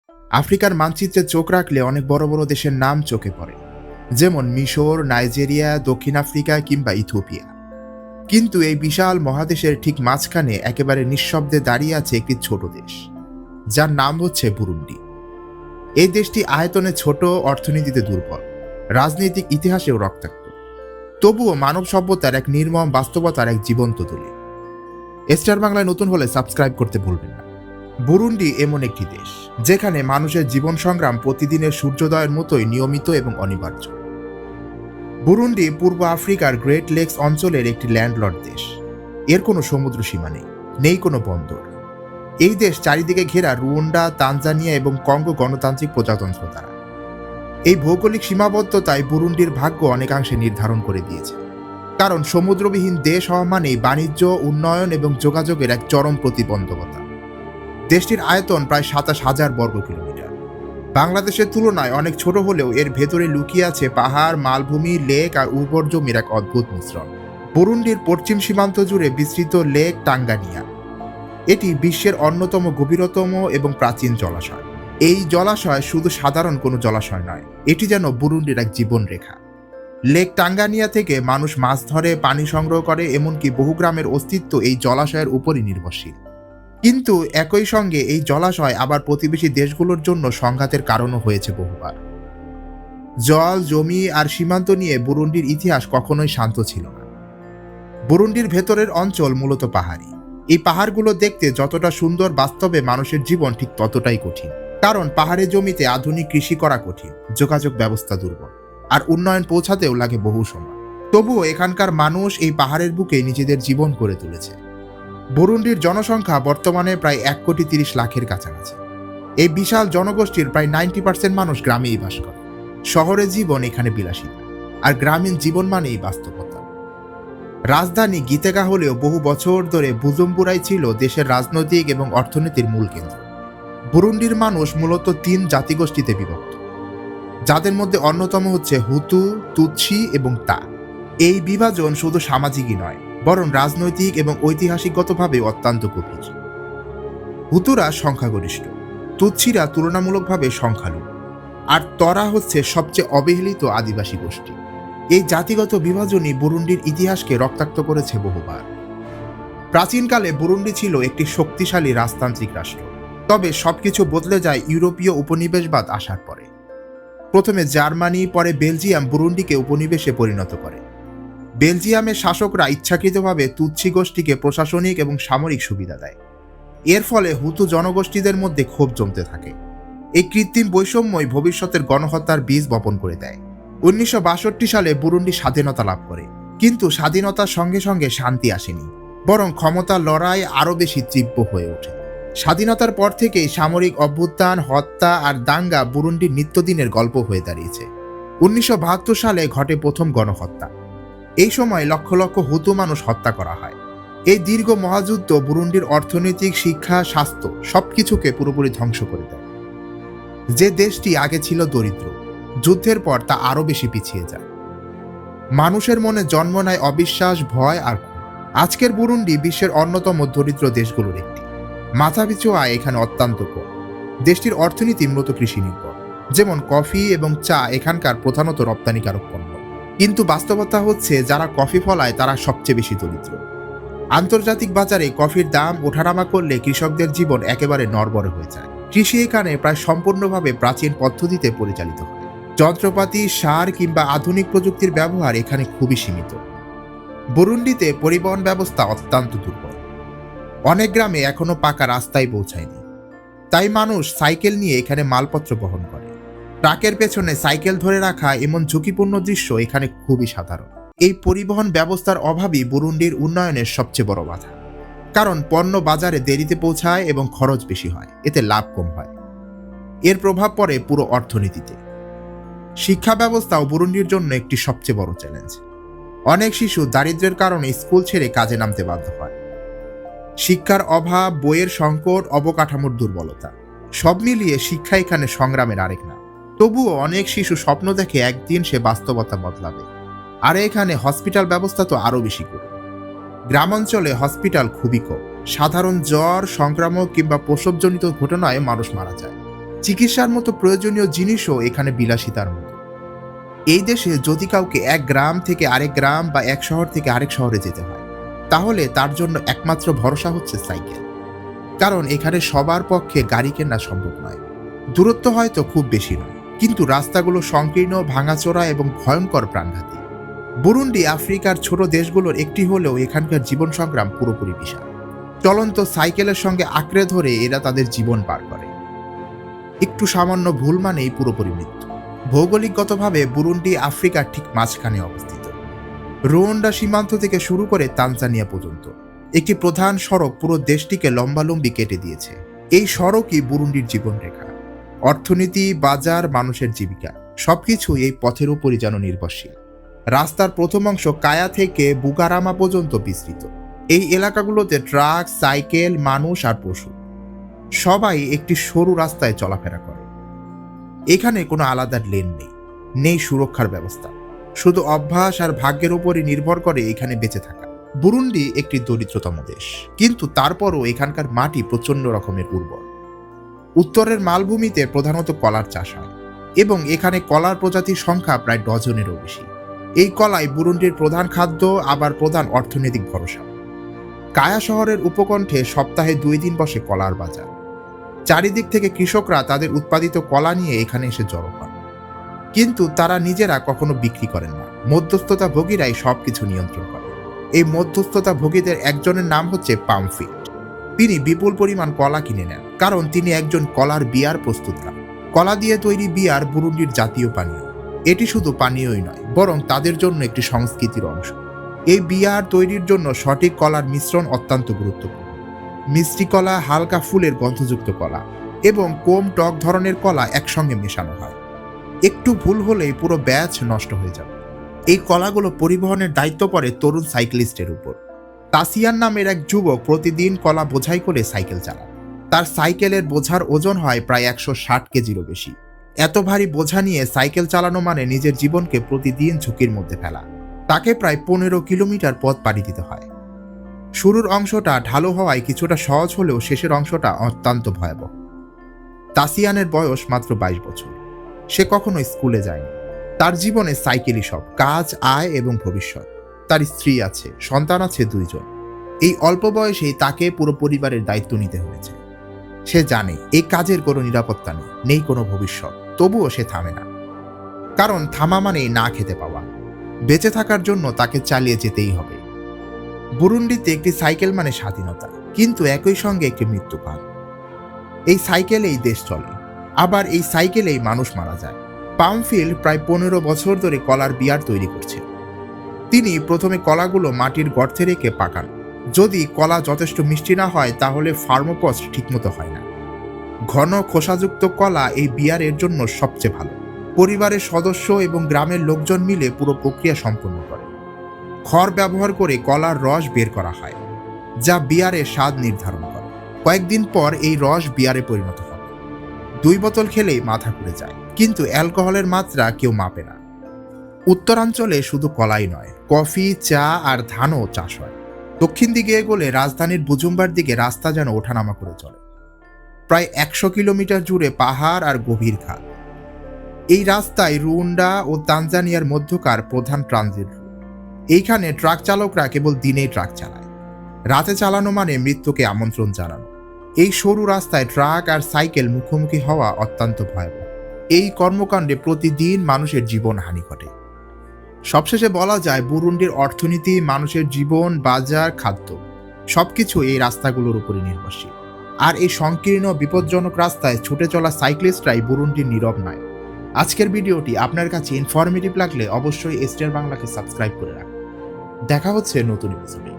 আফ্রিকার মানচিত্রে চোখ রাখলে অনেক বড় বড় দেশের নাম চোখে পড়ে, যেমন মিশর, নাইজেরিয়া, দক্ষিণ আফ্রিকা কিংবা ইথিওপিয়া। কিন্তু এই বিশাল মহাদেশের ঠিক মাঝখানে একেবারে নিঃশব্দে দাঁড়িয়ে আছে একটি ছোট দেশ, যার নাম হচ্ছে বুরুন্ডি। এই দেশটি আয়তনে ছোট, অর্থনীতিতে দুর্বল, রাজনৈতিক ইতিহাসেও রক্তাক্ত। তবুও মানব সভ্যতার এক নির্মম বাস্তবতার এক জীবন্ত দলিল। স্টার বাংলায় নতুন হলে সাবস্ক্রাইব করতে ভুলবেন না। বুরুন্ডি এমন একটি দেশ যেখানে মানুষের জীবন সংগ্রাম প্রতিদিনের সূর্যোদয়ের মতোই নিয়মিত এবং অনিবার্য। বুরুন্ডি পূর্ব আফ্রিকার গ্রেট লেকস অঞ্চলের একটি ল্যান্ডলর্ড দেশ। এর কোনো সমুদ্র সীমা নেই, নেই কোনো বন্দর। এই দেশ চারিদিকে ঘেরা রুয়ান্ডা, তানজানিয়া এবং কঙ্গো গণতান্ত্রিক প্রজাতন্ত্র দ্বারা। এই ভৌগোলিক সীমাবদ্ধতায় বুরুন্ডির ভাগ্য অনেকাংশে নির্ধারণ করে দিয়েছে। কারণ সমুদ্রবিহীন দেশ হওয়া মানেই বাণিজ্য, উন্নয়ন এবং যোগাযোগের এক চরম প্রতিবন্ধকতা। দেশটির আয়তন প্রায় ২৭,০০০ বর্গ কিলোমিটার। বাংলাদেশের তুলনায় অনেক ছোট হলেও এর ভেতরে লুকিয়ে আছে পাহাড়, মালভূমি, লেক আর উর্বর জমির এক অদ্ভুত মিশ্রণ। বুরুন্ডির পশ্চিম সীমান্ত জুড়ে বিস্তৃত লেক টাঙ্গানিয়া। এটি বিশ্বের অন্যতম গভীরতম এবং প্রাচীন জলাশয়। এই জলাশয় শুধু সাধারণ কোনো জলাশয় নয়, এটি যেন বুরুন্ডির এক জীবন রেখা। লেক টাঙ্গানিয়া থেকে মানুষ মাছ ধরে, পানি সংগ্রহ করে, এমনকি বহু গ্রামের অস্তিত্ব এই জলাশয়ের উপরই নির্ভরশীল। কিন্তু একই সঙ্গে এই জলাশয় আবার প্রতিবেশী দেশগুলোর জন্য সংঘাতের কারণও হয়েছে বহুবার। জল, জমি আর সীমান্ত নিয়ে বুরুন্ডির ইতিহাস কখনোই শান্ত ছিল না। বুরুন্ডির ভেতরের অঞ্চল মূলত পাহাড়ি। এই পাহাড়গুলো দেখতে যতটা সুন্দর, বাস্তবে মানুষের জীবন ঠিক ততটাই কঠিন। কারণ পাহাড়ের জমিতে আধুনিক কৃষি করা কঠিন, যোগাযোগ ব্যবস্থা দুর্বল, আর উন্নয়ন পৌঁছাতেও লাগে বহু সময়। তবুও এখানকার মানুষ এই পাহাড়ের বুকে নিজেদের জীবন গড়ে তুলেছে। বুরুন্ডির জনসংখ্যা বর্তমানে প্রায় ১,৩০,০০,০০০-এর কাছাকাছি। এই বিশাল জনগোষ্ঠীর প্রায় ৯০% মানুষ গ্রামেই বাস করে। শহরের জীবন এখানে বিলাসিতা, আর গ্রামীণ জীবন মানেই বাস্তবতা। রাজধানী গিতেগা হলেও বহু বছর ধরে বুজুম্বুরাই ছিল দেশের রাজনৈতিক এবং অর্থনীতির মূল কেন্দ্র। বুরুন্ডির মানুষ মূলত ৩ জাতিগোষ্ঠীতে বিভক্ত, যাদের মধ্যে অন্যতম হচ্ছে হুতু, তুৎসি এবং তা। এই বিভাজন শুধু সামাজিকই নয়, বরং রাজনৈতিক এবং ঐতিহাসিকগতভাবে অত্যন্ত গভীর। হুতুরা সংখ্যাগরিষ্ঠ, তুৎসিরা তুলনামূলকভাবে সংখ্যালঘু, আর তরা হচ্ছে সবচেয়ে অবহেলিত আদিবাসী গোষ্ঠী। এই জাতিগত বিভাজনই বুরুন্ডির ইতিহাসকে রক্তাক্ত করেছে বহুবার। প্রাচীনকালে বুরুন্ডি ছিল একটি শক্তিশালী রাজতান্ত্রিক রাষ্ট্র। তবে সবকিছু বদলে যায় ইউরোপীয় উপনিবেশবাদ আসার পরে। প্রথমে জার্মানি, পরে বেলজিয়াম বুরুন্ডিকে উপনিবেশে পরিণত করে। বেলজিয়ামের শাসকরা ইচ্ছাকৃতভাবে তুৎসি গোষ্ঠীকে প্রশাসনিক এবং সামরিক সুবিধা দেয়। এর ফলে হুতু জনগোষ্ঠীদের মধ্যে ক্ষোভ জমতে থাকে। এই কৃত্রিম বৈষম্যই ভবিষ্যতের গণহত্যার বীজ বপন করে দেয়। ১৯৬২ সালে বুরুন্ডি স্বাধীনতা লাভ করে, কিন্তু স্বাধীনতার সঙ্গে সঙ্গে শান্তি আসেনি, বরং ক্ষমতার লড়াই আরও বেশি তীব্র হয়ে ওঠে। স্বাধীনতার পর থেকেই সামরিক অভ্যুত্থান, হত্যা আর দাঙ্গা বুরুন্ডির নিত্যদিনের গল্প হয়ে দাঁড়িয়েছে। ১৯৭২ সালে ঘটে প্রথম গণহত্যা। এই সময় লক্ষ লক্ষ হুতু মানুষ হত্যা করা হয়। এই দীর্ঘ মহাযুদ্ধ বুরুন্ডির অর্থনৈতিক, শিক্ষা, স্বাস্থ্য সবকিছুকে পুরোপুরি ধ্বংস করে দেয়। যে দেশটি আগে ছিল দরিদ্র, যুদ্ধের পর তা আরও বেশি পিছিয়ে যায়। মানুষের মনে জন্ম নেয় অবিশ্বাস, ভয় আর ক্ষোভ। আজকের বুরুন্ডি বিশ্বের অন্যতম দরিদ্র দেশগুলোর একটি। মাথাপিছু আয় এখানে অত্যন্ত কম। দেশটির অর্থনীতি মূলত কৃষি নির্ভর, যেমন কফি এবং চা এখানকার প্রধানত রপ্তানিকারক পণ্য। কিন্তু বাস্তবতা হচ্ছে, যারা কফি ফলায় তারা সবচেয়ে বেশি দরিদ্র। আন্তর্জাতিক বাজারে কফির দাম ওঠানামা করলে কৃষকদের জীবন একেবারে নড়বড়ে হয়ে যায়। কৃষি এখানে প্রায় সম্পূর্ণভাবে প্রাচীন পদ্ধতিতে পরিচালিত হয়। যন্ত্রপাতি, সার কিংবা আধুনিক প্রযুক্তির ব্যবহার এখানে খুবই সীমিত। বুরুন্ডিতে পরিবহন ব্যবস্থা অত্যন্ত দুর্বল। অনেক গ্রামে এখনো পাকা রাস্তায় পৌঁছায়নি, তাই মানুষ সাইকেল নিয়ে এখানে মালপত্র বহন করে। ট্রাকের পেছনে সাইকেল ধরে রাখা এমন ঝুঁকিপূর্ণ দৃশ্য এখানে খুবই সাধারণ। এই পরিবহন ব্যবস্থার অভাবই বুরুন্ডির উন্নয়নের সবচেয়ে বড় বাধা। কারণ পণ্য বাজারে দেরিতে পৌঁছায় এবং খরচ বেশি হয়, এতে লাভ কম হয়। এর প্রভাব পড়ে পুরো অর্থনীতিতে। শিক্ষা ব্যবস্থাও বুরুন্ডির জন্য একটি সবচেয়ে বড় চ্যালেঞ্জ। অনেক শিশু দারিদ্র্যের কারণে স্কুল ছেড়ে কাজে নামতে বাধ্য হয়। শিক্ষার অভাব, বইয়ের সংকট, অবকাঠামোর দুর্বলতা সব মিলিয়ে শিক্ষা এখানে সংগ্রামের আরেক নাম। তবুও অনেক শিশু স্বপ্ন দেখে একদিন সে বাস্তবতা বদলাবে। আর এখানে হসপিটাল ব্যবস্থা তো আরও বেশি করে। গ্রামাঞ্চলে হসপিটাল খুবই কম। সাধারণ জ্বর, সংক্রামক কিংবা প্রসবজনিত ঘটনায় মানুষ মারা যায়। চিকিৎসার মতো প্রয়োজনীয় জিনিসও এখানে বিলাসিতার মতো। এই দেশে যদি কাউকে এক গ্রাম থেকে আরেক গ্রাম বা এক শহর থেকে আরেক শহরে যেতে হয়, তাহলে তার জন্য একমাত্র ভরসা হচ্ছে সাইকেল। কারণ এখানে সবার পক্ষে গাড়ি কেনা সম্ভব নয়। দূরত্ব হয়তো খুব বেশি নয়, কিন্তু রাস্তাগুলো সংকীর্ণ, ভাঙাচোরা এবং ভয়ঙ্কর প্রাণঘাতী। বুরুন্ডি আফ্রিকার ছোট দেশগুলোর একটি হলেও এখানকার জীবন সংগ্রাম পুরোপুরি বিশাল। চলন্ত সাইকেলের সঙ্গে আঁকড়ে ধরে এরা তাদের জীবন পার করে। একটু সামান্য ভুল মানেই পুরোপুরি মৃত্যু। ভৌগোলিকগতভাবে বুরুন্ডি আফ্রিকার ঠিক মাঝখানে অবস্থিত। রুয়ান্ডা সীমান্ত থেকে শুরু করে তানজানিয়া পর্যন্ত একটি প্রধান সড়ক পুরো দেশটিকে লম্বালম্বি কেটে দিয়েছে। এই সড়কই বুরুন্ডির জীবনরেখা। অর্থনীতি, বাজার, মানুষের জীবিকা সবকিছু এই পথের উপরই যেন নির্ভরশীল। রাস্তার প্রথম অংশ কায়া থেকে বুগারামা পর্যন্ত বিস্তৃত। এই এলাকাগুলোতে ট্রাক, সাইকেল, মানুষ আর পশু সবাই একটি সরু রাস্তায় চলাফেরা করে। এখানে কোনো আলাদা লেন নেই, নেই সুরক্ষার ব্যবস্থা। শুধু অভ্যাস আর ভাগ্যের উপরই নির্ভর করে এখানে বেঁচে থাকা। বুরুন্ডি একটি দরিদ্রতম দেশ, কিন্তু তারপরও এখানকার মাটি প্রচণ্ড রকমের উর্বর। উত্তরের মালভূমিতে প্রধানত কলার চাষ হয় এবং এখানে কলার প্রজাতির সংখ্যা প্রায় ডজনেরও বেশি। এই কলাই বুরুন্ডির প্রধান খাদ্য, আবার প্রধান অর্থনৈতিক ভরসা। কায়া শহরের উপকণ্ঠে সপ্তাহে 2 দিন বসে কলার বাজার। চারিদিক থেকে কৃষকরা তাদের উৎপাদিত কলা নিয়ে এখানে এসে জড়ো হন, কিন্তু তারা নিজেরা কখনো বিক্রি করেন না। মধ্যস্থতা ভোগীরাই সবকিছু নিয়ন্ত্রণ করে। এই মধ্যস্থতা ভোগীদের একজনের নাম হচ্ছে পামফিল্ড। তিনি বিপুল পরিমাণ কলা কিনে নেন, কারণ তিনি একজন কলার বিয়ার প্রস্তুতকারক। কলা দিয়ে তৈরি বিয়ার বুরুন্ডির জাতীয় পানীয়। এটি শুধু পানীয়ই নয়, বরং তাদের জন্য একটি সংস্কৃতির অংশ। এই বিয়ার তৈরির জন্য সঠিক কলার মিশ্রণ অত্যন্ত গুরুত্বপূর্ণ। মিষ্টি কলা, হালকা ফুলের গন্ধযুক্ত কলা এবং কম টক ধরনের কলা একসঙ্গে মেশানো হয়। একটু ভুল হলেই পুরো ব্যাচ নষ্ট হয়ে যাবে। এই কলাগুলো পরিবহনের দায়িত্ব পড়ে তরুণ সাইক্লিস্টের উপর। তাসিয়ান নামের এক যুবক প্রতিদিন কলা বোঝাই করে সাইকেল চালান। তার সাইকেলের বোঝার ওজন হয় প্রায় 160 কেজিরও বেশি। এত ভারী বোঝা নিয়ে সাইকেল চালানো মানে নিজের জীবনকে প্রতিদিন ঝুঁকির মধ্যে ফেলা। তাকে প্রায় 15 কিলোমিটার পথ পাড়ি দিতে হয়। শুরুর অংশটা ঢালু হওয়ায় কিছুটা সহজ হলেও শেষের অংশটা অত্যন্ত ভয়াবহ। তাসিয়ানের বয়স মাত্র 22 বছর। সে কখনো স্কুলে যায়নি। তার জীবনে সাইকেলই সব, কাজ, আয় এবং ভবিষ্যৎ। তার স্ত্রী আছে, সন্তান আছে 2 জন। এই অল্প বয়সেই তাকে পুরো পরিবারের দায়িত্ব নিতে হয়েছে। সে জানে এই কাজের কোনো নিরাপত্তা নেই, নেই কোনো ভবিষ্যৎ। তবুও সে থামে না, কারণ থামা মানেই না খেতে পাওয়া। বেঁচে থাকার জন্য তাকে চালিয়ে যেতেই হবে। বুরুন্ডিতে একটি সাইকেল মানে স্বাধীনতা, কিন্তু একই সঙ্গে একটি মৃত্যুকাল। এই সাইকেলেই দেশ চলে, আবার এই সাইকেলেই মানুষ মারা যায়। পামফিল্ড প্রায় 15 বছর ধরে কলার বিয়ার তৈরি করছে। তিনি প্রথমে কলাগুলো মাটির গর্তে রেখে পাকান। যদি কলা যথেষ্ট মিষ্টি না হয়, তাহলে ফার্মোপস্ট ঠিকমতো হয় না। ঘন খোসাযুক্ত কলা এই বিয়ারের জন্য সবচেয়ে ভালো। পরিবারের সদস্য এবং গ্রামের লোকজন মিলে পুরো প্রক্রিয়া সম্পন্ন করে। খড় ব্যবহার করে কলার রস বের করা হয়, যা বিয়ারের স্বাদ নির্ধারণ করে। কয়েকদিন পর এই রস বিয়ারে পরিণত হয়। 2 বোতল খেলেই মাথা ঘুরে যায়, কিন্তু অ্যালকোহলের মাত্রা কেউ মাপে না। উত্তরাঞ্চলে শুধু কলাই নয়, কফি, চা আর ধানও চাষ হয়। দক্ষিণ দিকে এগোলে রাজধানীর বুজুম্বার দিকে রাস্তা যেন ওঠানামা করে চলে। প্রায় 100 কিলোমিটার জুড়ে পাহাড় আর গভীর খাল। এই রাস্তায় রুয়ান্ডা ও তানজানিয়ার মধ্যকার প্রধান ট্রানজিট রুট। এইখানে ট্রাক চালকরা কেবল দিনেই ট্রাক চালায়। রাতে চালানো মানে মৃত্যুকে আমন্ত্রণ জানানো। এই সরু রাস্তায় ট্রাক আর সাইকেল মুখোমুখি হওয়া অত্যন্ত ভয়াবহ। এই কর্মকাণ্ডে প্রতিদিন মানুষের জীবন হানি ঘটে। সবশেষে বলা যায়, বুরুন্ডির অর্থনীতি, মানুষের জীবন, বাজার, খাদ্য সবকিছু এই রাস্তাগুলোর উপরই নির্ভরশীল। আর এই সংকীর্ণ বিপজ্জনক রাস্তায় ছুটে চলা সাইক্লিস্টরাই বুরুন্ডির নীরব নয়। আজকের ভিডিওটি আপনার কাছে ইনফরমেটিভ লাগলে অবশ্যই এসটিআর বাংলাকে সাবস্ক্রাইব করে রাখুন। দেখা হচ্ছে নতুন এপিসোডে।